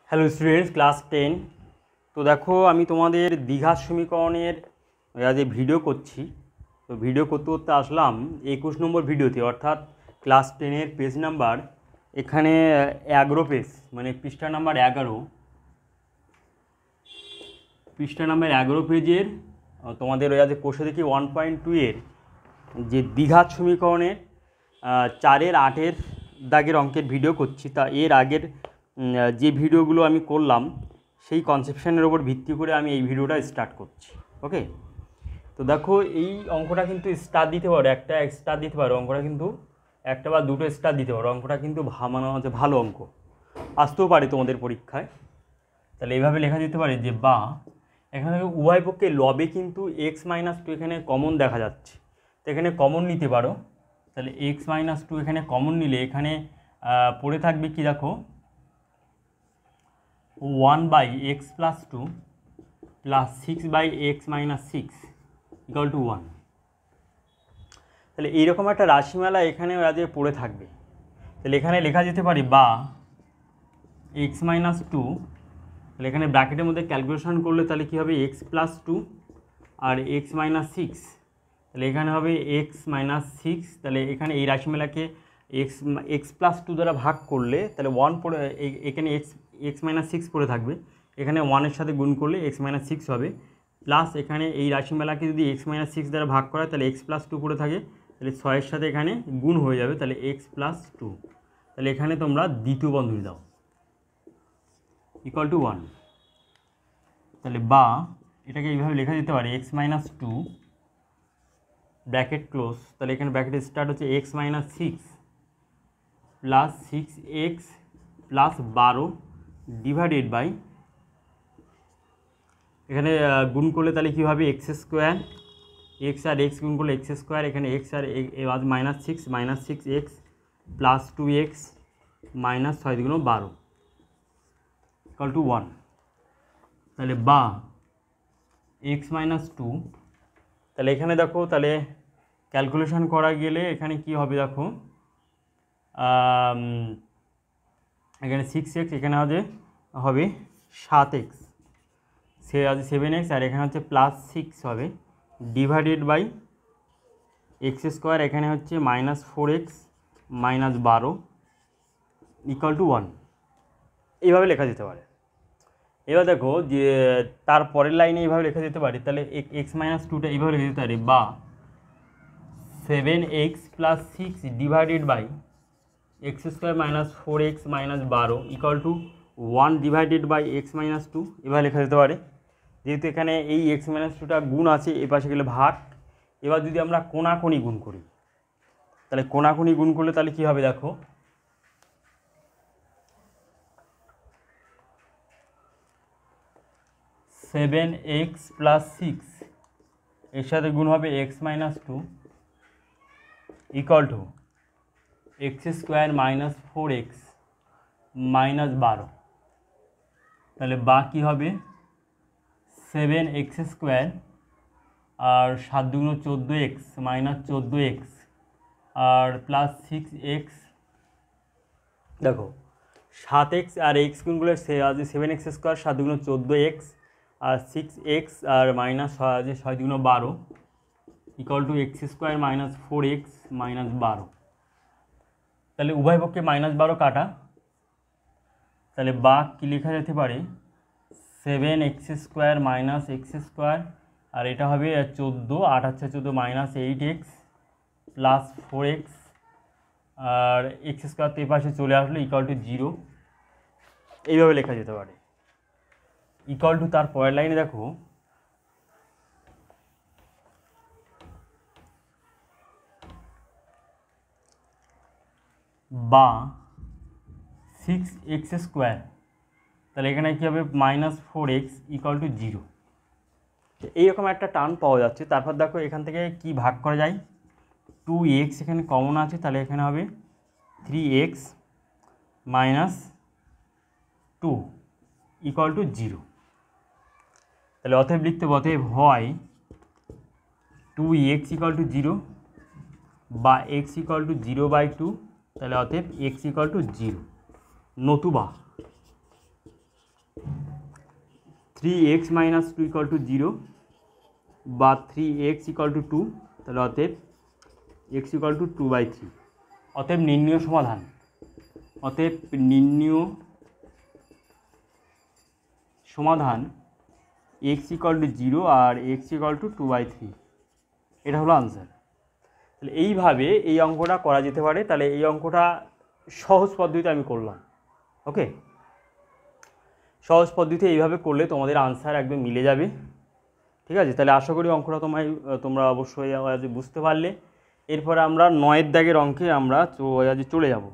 Hello students, class 10। তো দেখো, আমি তোমাদের দ্বিঘাত সমীকরণের যে ভিডিও করছি, তো ভিডিও করতে করতে আসলাম 21 নম্বর ভিডিওতে, অর্থাৎ ক্লাস 10-এর পেজ নাম্বার এখানে 11 পেজ, মানে পৃষ্ঠা নাম্বার 11, পেজের তোমাদের ওই যে কোষে দেখি 1.2-এর যে দ্বিঘাত সমীকরণের 4-এর 8-এর দাগের অঙ্কের ভিডিও করছি। তা এর আগের যে ভিডিওগুলো আমি করলাম সেই কনসেপশনের ওপর ভিত্তি করে আমি এই ভিডিওটা স্টার্ট করছি। ওকে, তো দেখো, এই অঙ্কটা কিন্তু স্টার দিতে পারো, একটা স্টার দিতে পারো, অঙ্কটা কিন্তু একটা বা দুটো স্টার দিতে পারো, অঙ্কটা কিন্তু মানে হচ্ছে ভালো অঙ্ক, আসতেও পারে তোমাদের পরীক্ষায়। তাহলে এইভাবে লেখা যেতে পারে যে বা এখানে উভয় পক্ষে লবে কিন্তু x-2 এখানে কমন দেখা যাচ্ছে, তো এখানে কমন নিতে পারো। তাহলে x-2 এখানে কমন নিলে এখানে পড়ে থাকবে কি, দেখো 1/x+2 plus 6/x-6 equal to 1। তাহলে এইরকম একটা রাশিমালা এখানে পড়ে থাকবে। তাহলে এখানে লেখা যেতে পারে বা x-2, তাহলে এখানে ব্র্যাকেটের মধ্যে ক্যালকুলেশন করলে তাহলে কী হবে, x+2 আর x-6, তাহলে এখানে হবে x-6। তাহলে এখানে এই রাশিমালাকে x+2 দ্বারা ভাগ করলে তাহলে 1 পড়ে, এখানে x-6 পড়ে থাকবে, এখানে 1-এর সাথে গুণ করলে x-6 হবে, প্লাস এখানে এই রাশিমালাকে যদি x-6 দ্বারা ভাগ করা তাহলে x+2 পড়ে থাকে, তাহলে 6-এর সাথে এখানে গুণ হয়ে যাবে, তাহলে x+2। তাহলে এখানে তোমরা দ্বিতীয় বন্ধনী দাও ইকুয়াল টু 1। তাহলে বা এটাকে এইভাবে লেখা যেতে পারে x-2 ব্র্যাকেট ক্লোজ, তাহলে এখানে ব্র্যাকেটে স্টার্ট হচ্ছে x-6 plus 6x plus 12 divided by, এখানে গুণ করলে তাহলে কী হবে, x² x আর x গুণ করলে x², এখানে x আর -6 plus 2x minus 6 × 12 equal to 1। তাহলে বা x-2, তাহলে এখানে দেখো, তাহলে ক্যালকুলেশন করা গেলে এখানে কি হবে, দেখো এখানে 6x, এখানে হবে 7x, সে আছে 7x, আর এখানে হচ্ছে প্লাস 6 হবে ডিভাইডেড বাই x², এখানে হচ্ছে -4x -12 ইকুয়াল টু 1। এইভাবে লেখা যেতে পারে। এবার দেখো যে তার পরের লাইনে এইভাবে লেখা যেতে পারে, তাহলে x-2টা এইভাবে লেখা যেতে পারে বা 7x + 6 divided by x² -4x -12 equal to 1 divided by x-2, এভাবে লেখা যেতে পারে। যেহেতু এখানে এই x-2টা গুণ আছে, এ পাশে গেলে ভাগ। এবার যদি আমরা কোণাকুণি গুণ করি, তাহলে কোণাকুণি গুণ করলে তাহলে কী হবে, দেখো 7x + 6 এর সাথে গুণ হবে x-2 equal to x² -4x -12, তাহলে বা কী হবে 7x² আর 7 × 14x -14x আর প্লাস 6x, দেখো 7x আর x গুণ করলে 7x² 7 × 14x আর 6x আর minus 6 × 12 equal to x² -4x -12। তাহলে উভয় পক্ষে -12 কাটা, তাহলে বা কী লেখা যেতে পারে 7x² -x² আর এটা হবে 14, 8 × 14 -8x প্লাস 4x আর x² তো এই পাশে চলে আসলো ইকুয়াল টু 0। এইভাবে লেখা যেতে পারে ইকুয়াল টু। তার পরের লাইনে দেখো বা 6x², তাহলে এখানে কী হবে -4x ইকুয়াল টু 0। এইরকম একটা টার্ম পাওয়া যাচ্ছে। তারপর দেখো এখান থেকে কি ভাগ করা যায়, 2x এখানে কমন আছে, তাহলে এখানে হবে 3x - 2 ইকুয়াল টু 0। তাহলে অতএব লিখতে অতএব হয় 2x ইকুয়াল টু 0 বা x ইকুয়াল টু 0/2, তাহলে অতএব x ইকুয়াল টু 0, নতুবা 3x মাইনাস 2 ইকুয়াল টু 0 বা 3x ইকুয়াল টু 2, তাহলে অতএব x ইকুয়াল টু 2/3। অতএব নির্ণয় সমাধান, অতএব নির্ণয় সমাধান x ইকুয়াল টু 0 আর x ইকুয়াল টু 2/3, এটা হলো আনসার। তাহলে এইভাবে এই অঙ্কটা করা যেতে পারে। তাহলে এই অঙ্কটা সহজ পদ্ধতিতে আমি করলাম। ওকে, সহজ পদ্ধতি এইভাবে করলে তোমাদের আনসার একদম মিলে যাবে। ঠিক আছে, তাহলে আশা করি অঙ্কটা তোমরা অবশ্যই আজ বুঝতে পারলে। এরপরে আমরা 9 দাগের অঙ্কে আমরা আজ চলে যাব।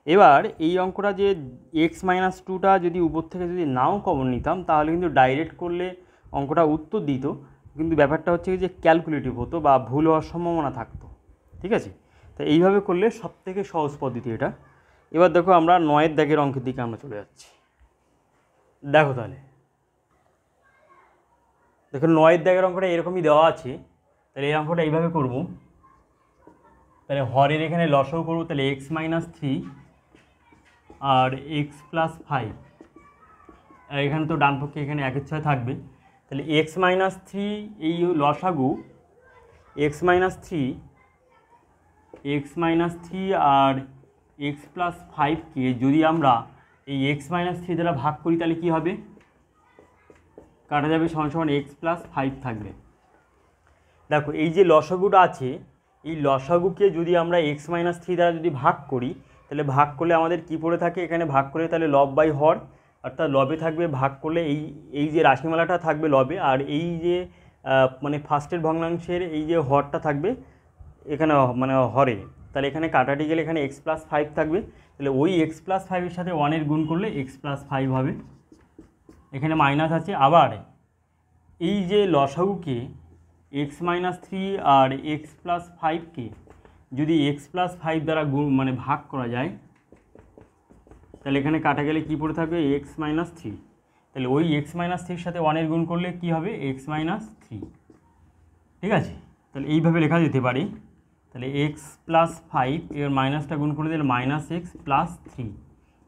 এবার এই অঙ্কটা যে x-2টা যদি উপর থেকে যদি নাও কমন নিতাম তাহলে কিন্তু ডাইরেক্ট করলে অঙ্কটা উত্তর দিত, কিন্তু ব্যাপারটা হচ্ছে যে ক্যালকুলেটিভ হতো বা ভুল হওয়ার সম্ভাবনা থাকতো। ঠিক আছে, তো এইভাবে করলে সবথেকে সহজ পদ্ধতি এটা। এবার দেখো আমরা 9 দাগের অঙ্কের দিকে আমরা চলে যাচ্ছি। দেখো তাহলে দেখো 9 দাগের অঙ্কটা এরকমই দেওয়া আছে। তাহলে এই অঙ্কটা এইভাবে করব। তাহলে হরের এখানে লসাগু করব, তাহলে x-3 আর x+5, আর এখানে তো ডান পক্ষে এখানে 1/6 থাকবে। তাহলে x-3 এই লসাগু x-3 আর x+5কে যদি আমরা এই x-3 দ্বারা ভাগ করি তাহলে কি হবে, কাটা যাবে, সমান সমান x+5 থাকবে। দেখো এই যে লসাগুটা আছে, এই লসাগুকে যদি আমরা x-3 দ্বারা যদি ভাগ করি তাহলে ভাগ করলে আমাদের কি পড়ে থাকে, এখানে ভাগ করলে তাহলে লব বাই হর, অর্থাৎ লবে থাকবে, ভাগ করলে এই যে রাশিমালাটা থাকবে লবে, আর এই যে মানে ফার্স্টের ভগ্নাংশের এই যে হরটা থাকবে এখানে মানে হরে, তাহলে এখানে কাটাটি গেলে এখানে x+5 থাকবে। তাহলে ওই x+5 এর সাথে 1 গুণ করলে x+5 হবে, এখানে মাইনাস আছে। আবার এই যে লসাগুকে x-3 আর x+5কে যদি x+5 দ্বারা মানে ভাগ করা যায় তাহলে এখানে কাটা গেলে কি পড়ে থাকবে, x-3। তাহলে ওই x-3 সাথে 1 গুণ করলে কি হবে, x-3। ঠিক আছে, তাহলে এইভাবে লেখা যেতে পারে। তাহলে x+5 এর মাইনাসটা গুণ করে দিলে -x+3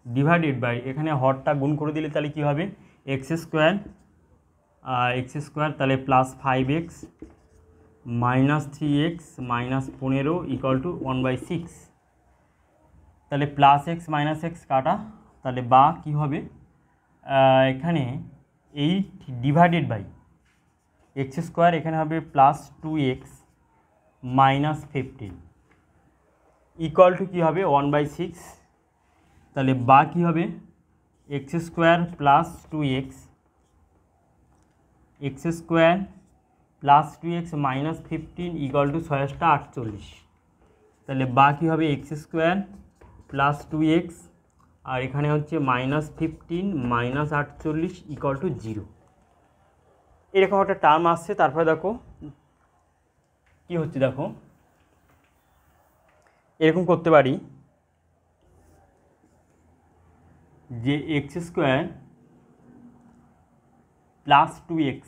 ডিভাইডেড বাই, এখানে হরটা গুণ করে দিলে তাহলে কি হবে, x² তাহলে +5x -3x -15 ইকুয়াল টু 1/6। তাহলে +x -x কাটা, তাহলে বা কি হবে, এখানে 8 ডিভাইডেড বাই x² এখানে হবে +2x -15 ইকুয়াল টু কী হবে, 1/6। তাহলে বা কী হবে, x² +2x -15 ইকুয়াল টু 6×8 = 48। তাহলে বা কী হবে, x² +2x আর এখানে হচ্ছে -15 -48 ইকুয়াল টু 0। এরকম একটা টার্ম আসছে। তারপরে দেখো কি হচ্ছে, দেখো এরকম করতে পারি যে x² +2x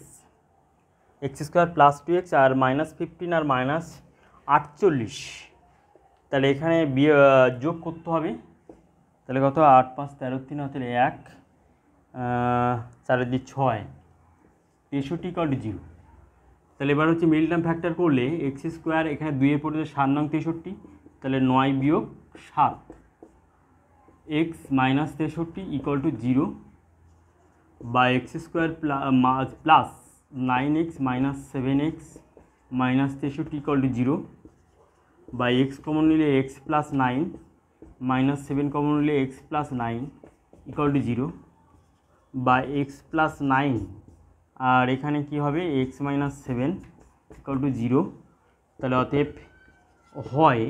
আর -15 আর -48, তাহলে এখানে যোগ করতে হবে। তাহলে কত, 8 5 13 3 তাহলে 1 4 দিয়ে 6 63 ইকুয়াল টু 0। তাহলে এবার হচ্ছে মিডল টার্ম ফ্যাক্টর করলে x² এখানে 2 এর পড়ে 7 নং 63, তাহলে 9 বিয়োগ 7 x -63 ইকুয়াল টু 0 বা x² plus 9x -7x -63 equal to 0 বা x কমন নিলে x +9 -7 কমন নিলে x +9 ইকুয়াল টু 0 বা x +9 আর এখানে কি হবে, x -7 ইকুয়াল টু 0। তাহলে অতএব হয়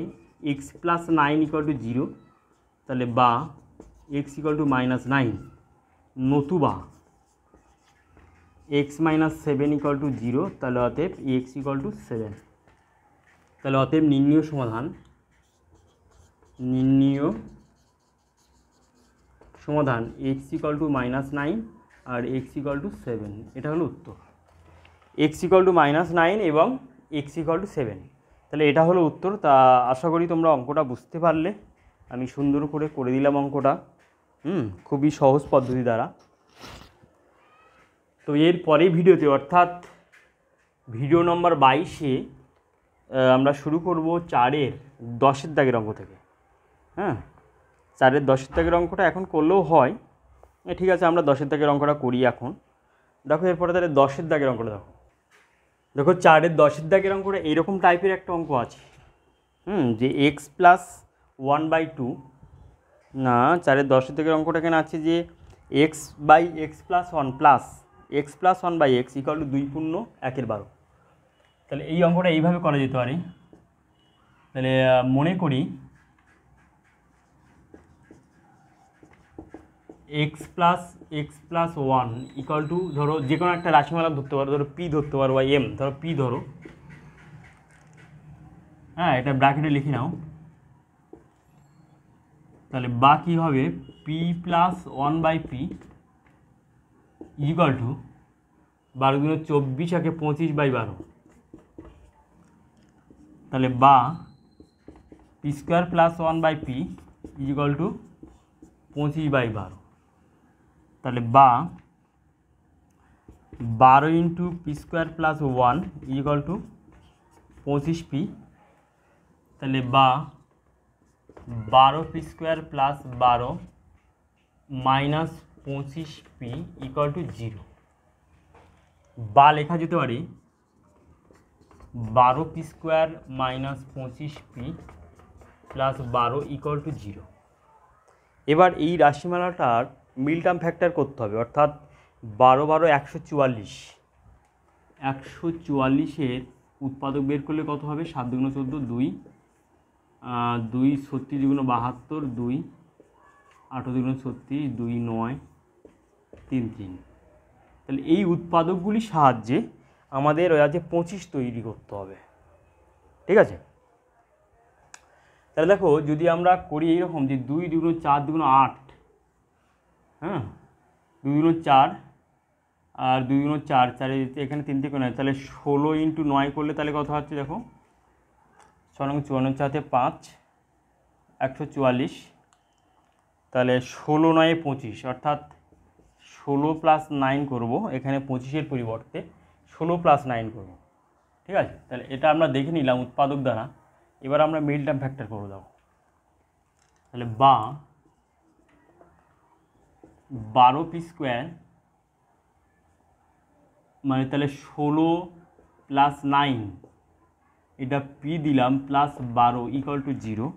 x +9 ইকুয়াল টু 0, তাহলে বা x ইকুয়াল টু -9, নতুবা x -7 ইকুয়াল টু 0, তাহলে অতএব x ইকুয়াল টু 7। তাহলে অতএব নির্ণয় সমাধান x ইকুয়াল টু -9 আর x ইকুয়াল টু 7, এটা হলো উত্তর। x ইকুয়াল টু -9 এবং x ইকুয়াল টু 7, তাহলে এটা হলো উত্তর। তা আশা করি তোমরা অঙ্কটা বুঝতে পারলে। আমি সুন্দর করে দিলাম অঙ্কটা, খুবই সহজ পদ্ধতি দ্বারা। তো এর পরের ভিডিওতে অর্থাৎ ভিডিও নম্বর 22-এ আমরা শুরু করব 4-এর 10-এর দাগের অঙ্ক থেকে। হ্যাঁ, 4-এর 10-এর দাগের অঙ্কটা এখন করলেও হয়, ঠিক আছে আমরা 10-এর দাগের অঙ্কটা করি এখন। দেখো এরপরে তাহলে 10-এর দাগের অঙ্কটা দেখো 4-এর 10-এর দাগের অঙ্কটা এইরকম টাইপের একটা অঙ্ক আছে, যে x+1/2 না, 4-এর 10-এর দাগের অঙ্কটা এখানে আছে যে x/x+1 প্লাস x+1/x = 2×1/12। তাহলে এই অঙ্কটা এইভাবে করা যেতে পারে। তাহলে মনে করি x+x+1 = ধরো যে কোনো একটা রাশিমালা ধরতে পারো, ধরো p ধরতে পারো বা m, ধরো p ধরো, হ্যাঁ এটা ব্র্যাকেটে লিখে নাও। তাহলে বা কী হবে p+1/p = 12×24 = 25/12। তাহলে বা p² + 1/p = 25/12। তাহলে বা 12 × p² + 1 = 25p। তাহলে বা 12p² + 12 - 25p = 0। বা লেখা যেতে পারে 12p² - 25p + 12 = 0। এবার এই রাশিমালাটার মিল টার্ম ফ্যাক্টর করতে হবে, অর্থাৎ 12 12 144, 144-এর উৎপাদক বের করলে কত হবে? 7 × 14 2, 2 36 × 72 2, 18 × 36 2, 9 3 3। তাহলে এই উৎপাদকগুলির সাহায্যে আমাদের ওই আছে 25 তৈরি করতে হবে, ঠিক আছে? তাহলে দেখো যদি আমরা করি এইরকম যে 2 2 4 2 8, হ্যাঁ 2 4 আর 2 4 4 এখানে 3 থেকে 9, তাহলে 16 × 9 করলে তাহলে কত হচ্ছে দেখো 6 9 54 4 5 144। তাহলে 16 9 25, অর্থাৎ 16 + 9 করব, এখানে 25-এর পরিবর্তে 16 + 9 করব, ঠিক আছে? তাহলে এটা আমরা দেখে নিলাম উৎপাদক দ্বারা। এবার আমরা মিল টার্ম ফ্যাক্টর করে দাও। তাহলে বা 12p² মানে তাহলে 16 + 9 এটা p দিলাম +12 = 0।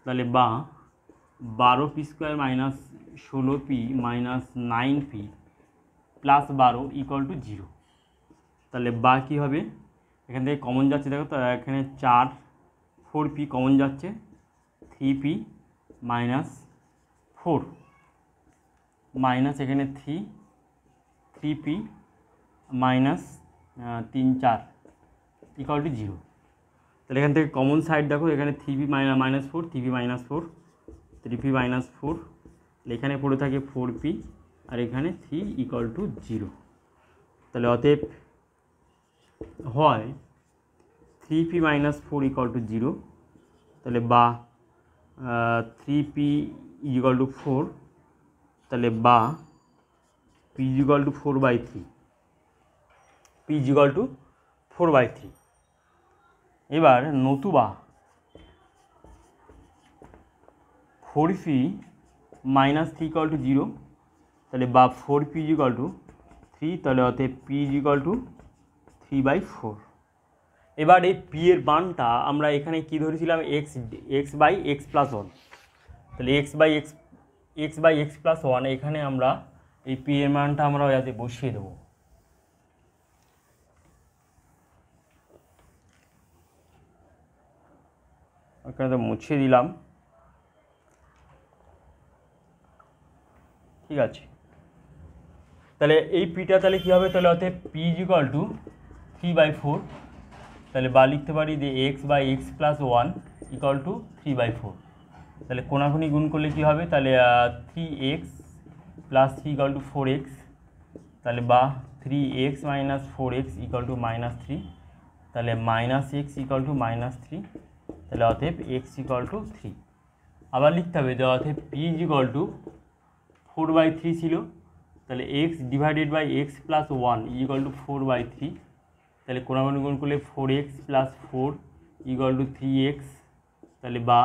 তাহলে বা 12p² - 16p - 9p +12 = 0। তাহলে বা কী হবে? এখান থেকে কমন যাচ্ছে, দেখো তো এখানে 4 4p কমন যাচ্ছে, 3p - 4 মাইনাস এখানে 3p - 3 4 = 0। তাহলে এখান থেকে কমন সাইড দেখো, এখানে 3p - 4 3p - 4 3p - 4, এখানে পড়ে থাকে 4p আর এখানে 3 = 0। তাহলে অতএব হয় 3p - 4 = 0। তাহলে বা 3p = 4, তাহলে বা p = 4/3, p = 4/3। এবার নতুবা 4p - 3 = 0, তাহলে বা 4p = 3, তাহলে অতএব p = 3/4। এবার এই p এর মানটা আমরা এখানে কি ধরেছিলাম? x/x+1। তাহলে x/x+1 এখানে আমরা এই p এর মানটা আমরা যাতে বসিয়ে দেবো। এখানে তো মুছিয়ে দিলাম, ঠিক আছে? তাহলে এই পিটা তাহলে কী হবে? তাহলে অতএব p = 3/4। তাহলে বা লিখতে পারি যে x/x+1 = 3/4। তাহলে কোনাকুনি গুণ করলে কী হবে? তাহলে 3x + 3 = 4x, তাহলে বা 3x - 4x = -3, তাহলে -x = -3, তাহলে অতএব x = 3। আবার লিখতে হবে যে অতএব p = 4/3 ছিল, তাহলে x divided by x plus one equal to 4/3। তাহলে কোণাগুণি গুণ করলে 4x plus 4 equal to 3x। তাহলে বা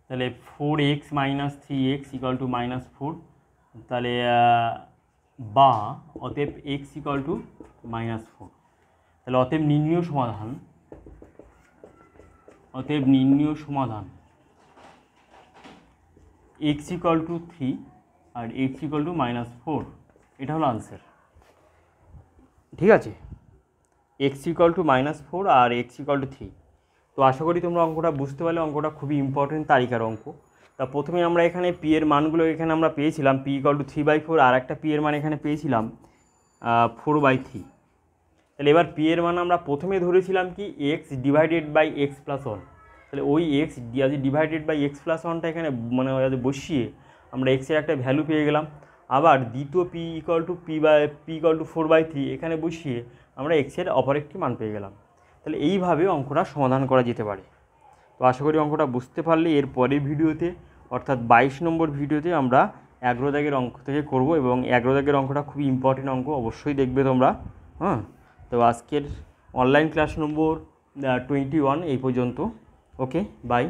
তাহলে 4x minus 3x equal to -4। তাহলে বা অতএব x ইকুয়াল টু -4। তাহলে অতএব নির্ণীয় সমাধান x ইকুয়াল টু 3 আর x ইকুয়াল টু -4, এটা হলো আনসার। ঠিক আছে, x ইকুয়াল টু -4 আর x ইকুয়াল টু 3। তো আশা করি তোমরা অঙ্কটা বুঝতে পারলে। অঙ্কটা খুবই ইম্পর্টেন্ট তালিকার অঙ্ক। তা প্রথমে আমরা এখানে পি এর মানগুলো এখানে আমরা পেয়েছিলাম p ইকুয়াল টু 3/4, আর একটা পি এর মান এখানে পেয়েছিলাম 4/3। তাহলে এবার পি এর মান আমরা প্রথমে ধরেছিলাম কি x divided by x plus one. তাহলে ওই x divided by x plus ওয়ানটা এখানে মানে বসিয়ে আমরা এক্সের একটা ভ্যালু পেয়ে গেলাম। আবার দ্বিতীয় পি ইকুয়াল টু 4/3 এখানে বসিয়ে আমরা এক্সের অপর একটি মান পেয়ে গেলাম। তাহলে এইভাবে অঙ্কটা সমাধান করা যেতে পারে। তো আশা করি অঙ্কটা বুঝতে পারলে। এর পরের ভিডিওতে অর্থাৎ 22 নম্বর ভিডিওতে আমরা 11 দাগের অঙ্ক থেকে করব, এবং 11 দাগের অঙ্কটা খুবই ইম্পর্টেন্ট অঙ্ক, অবশ্যই দেখবে তোমরা। তো আজকের অনলাইন ক্লাস নম্বর 21 এই পর্যন্ত। ওকে, বাই।